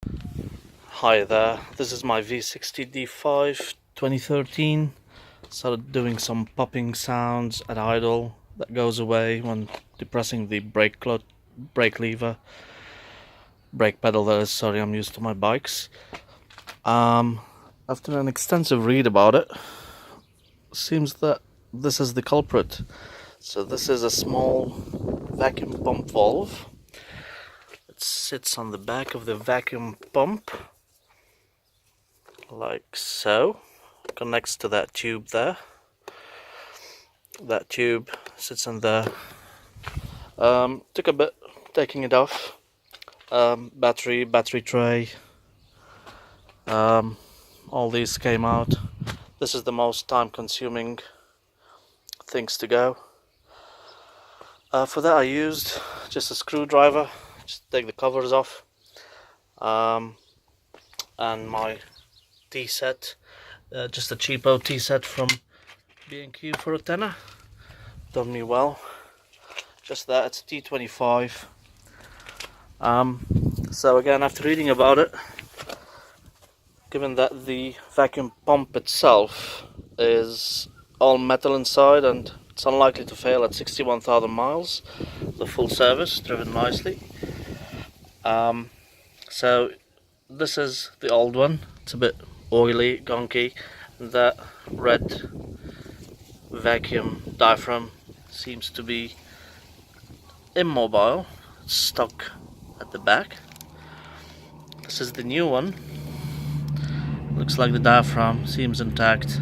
Hi there, this is my v60 D5 2013. Started doing some popping sounds at idle that goes away when depressing the brake lever, brake pedal that is, sorry, I'm used to my bikes. After an extensive read about it, seems that this is the culprit. So this is a small vacuum pump valve. It sits on the back of the vacuum pump like so, connects to that tube there. That tube sits in there. Took a bit taking it off. Battery tray, all these came out. This is the most time consuming things to go. For that I used just a screwdriver, just take the covers off, and my tea set, just a cheapo tea set from B&Q for a tenner. Done me well. Just that, it's a T25. So again, after reading about it, given that the vacuum pump itself is all metal inside and it's unlikely to fail at 61,000 miles, the full service, driven nicely. So this is the old one. It's a bit oily, gunky. That red vacuum diaphragm seems to be immobile. It's stuck at the back. This is the new one. Looks like the diaphragm seems intact.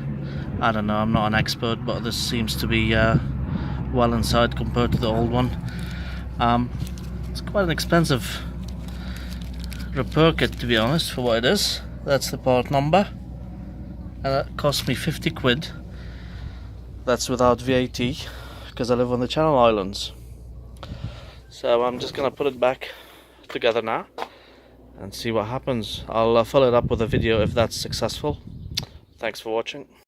I don't know, I'm not an expert, but this seems to be well inside compared to the old one. It's quite an expensive repair kit, to be honest, for what it is. That's the part number, and that cost me 50 quid. That's without VAT, because I live on the Channel Islands. So I'm just gonna put it back together now and see what happens. I'll follow it up with a video if that's successful. Thanks for watching.